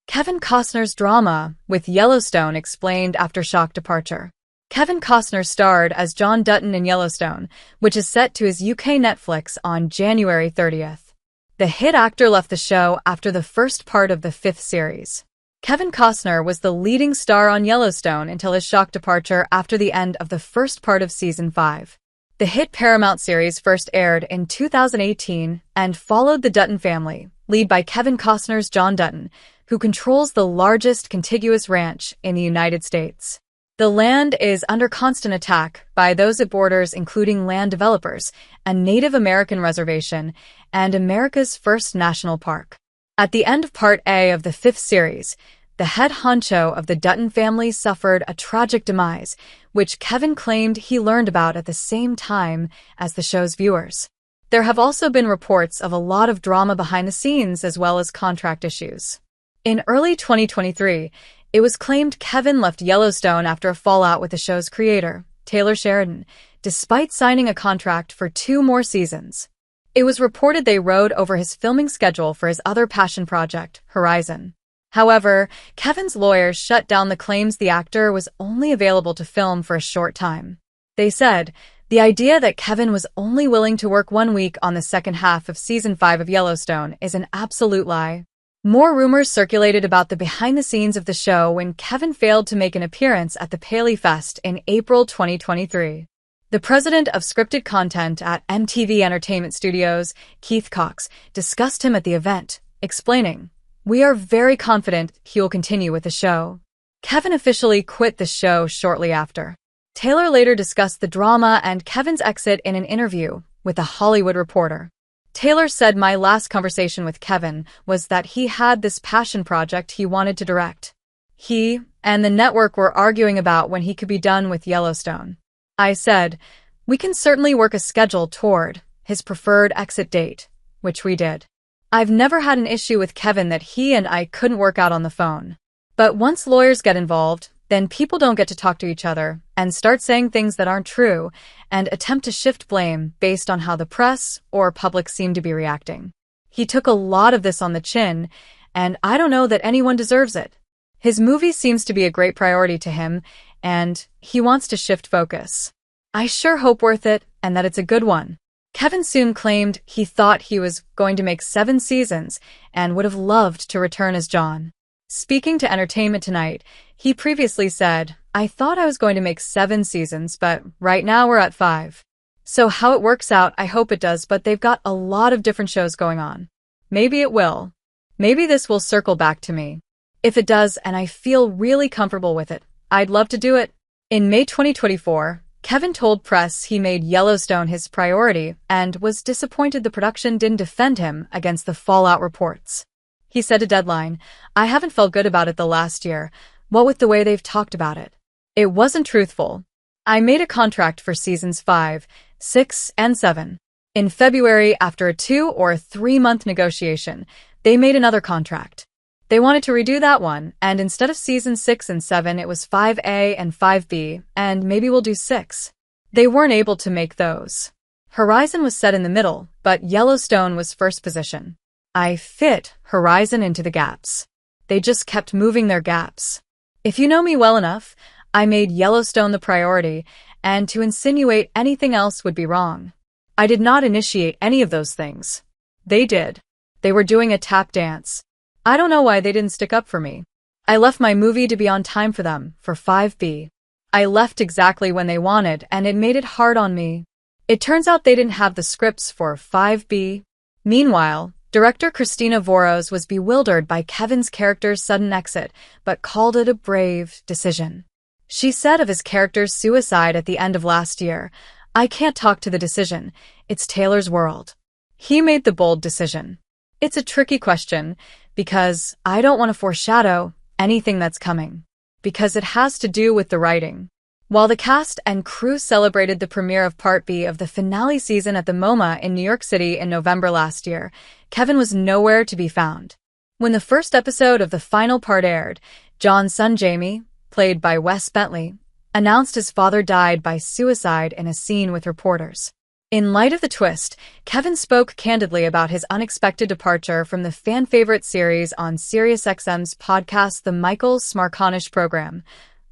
Kevin Costner's drama with Yellowstone explained after shock departure. Kevin Costner starred as John Dutton in Yellowstone, which is set to his UK Netflix on January 30th. The hit actor left the show after the first part of the 5th series. Kevin Costner was the leading star on Yellowstone until his shock departure after the end of the first part of Season 5. The hit Paramount series first aired in 2018 and followed the Dutton family, led by Kevin Costner's John Dutton, who controls the largest contiguous ranch in the United States. The land is under constant attack by those it borders, including land developers, a Native American reservation, and America's first national park. At the end of Part A of the 5th series, the head honcho of the Dutton family suffered a tragic demise, which Kevin claimed he learned about at the same time as the show's viewers. There have also been reports of a lot of drama behind the scenes as well as contract issues. In early 2023, it was claimed Kevin left Yellowstone after a fallout with the show's creator, Taylor Sheridan, despite signing a contract for 2 more seasons. It was reported they rode over his filming schedule for his other passion project, Horizon. However, Kevin's lawyers shut down the claims the actor was only available to film for a short time. They said, the idea that Kevin was only willing to work 1 week on the second half of Season 5 of Yellowstone is an absolute lie. More rumors circulated about the behind-the-scenes of the show when Kevin failed to make an appearance at the Paley Fest in April 2023. The president of scripted content at MTV Entertainment Studios, Keith Cox, discussed him at the event, explaining, "We are very confident he will continue with the show." Kevin officially quit the show shortly after. Taylor later discussed the drama and Kevin's exit in an interview with The Hollywood Reporter. Taylor said, "My last conversation with Kevin was that he had this passion project he wanted to direct. He and the network were arguing about when he could be done with Yellowstone. I said, we can certainly work a schedule toward his preferred exit date, which we did. I've never had an issue with Kevin that he and I couldn't work out on the phone. But once lawyers get involved, then people don't get to talk to each other and start saying things that aren't true and attempt to shift blame based on how the press or public seem to be reacting. He took a lot of this on the chin, and I don't know that anyone deserves it. His movie seems to be a great priority to him, and he wants to shift focus. I sure hope worth it and that it's a good one." Kevin soon claimed he thought he was going to make 7 seasons and would have loved to return as John. Speaking to Entertainment Tonight, he previously said, "I thought I was going to make 7 seasons, but right now we're at 5. So how it works out, I hope it does, but they've got a lot of different shows going on. Maybe it will. Maybe this will circle back to me. If it does, and I feel really comfortable with it, I'd love to do it." In May 2024, Kevin told press he made Yellowstone his priority and was disappointed the production didn't defend him against the fallout reports. He said to Deadline, "I haven't felt good about it the last year, what with the way they've talked about it. It wasn't truthful. I made a contract for seasons 5, 6, and 7. In February, after a 2 or 3 month negotiation, they made another contract. They wanted to redo that one, and instead of seasons 6 and 7, it was 5A and 5B, and maybe we'll do 6. They weren't able to make those. Horizon was set in the middle, but Yellowstone was first position. I fit Horizon into the gaps. They just kept moving their gaps. If you know me well enough, I made Yellowstone the priority, and to insinuate anything else would be wrong. I did not initiate any of those things. They did. They were doing a tap dance. I don't know why they didn't stick up for me. I left my movie to be on time for them, for 5B. I left exactly when they wanted, and it made it hard on me. It turns out they didn't have the scripts for 5B. Meanwhile, director Christina Voros was bewildered by Kevin's character's sudden exit, but called it a brave decision. She said of his character's suicide at the end of last year, "I can't talk to the decision. It's Taylor's world. He made the bold decision." It's a tricky question, because I don't want to foreshadow anything that's coming, because it has to do with the writing. While the cast and crew celebrated the premiere of Part B of the finale season at the MoMA in New York City in November last year, Kevin was nowhere to be found. When the first episode of the final part aired, John's son Jamie, played by Wes Bentley, announced his father died by suicide in a scene with reporters. In light of the twist, Kevin spoke candidly about his unexpected departure from the fan-favorite series on SiriusXM's podcast, The Michael Smerconish Program.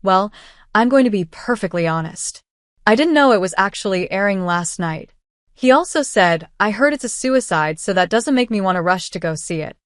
"Well, I'm going to be perfectly honest. I didn't know it was actually airing last night." He also said, "I heard it's a suicide, so that doesn't make me want to rush to go see it."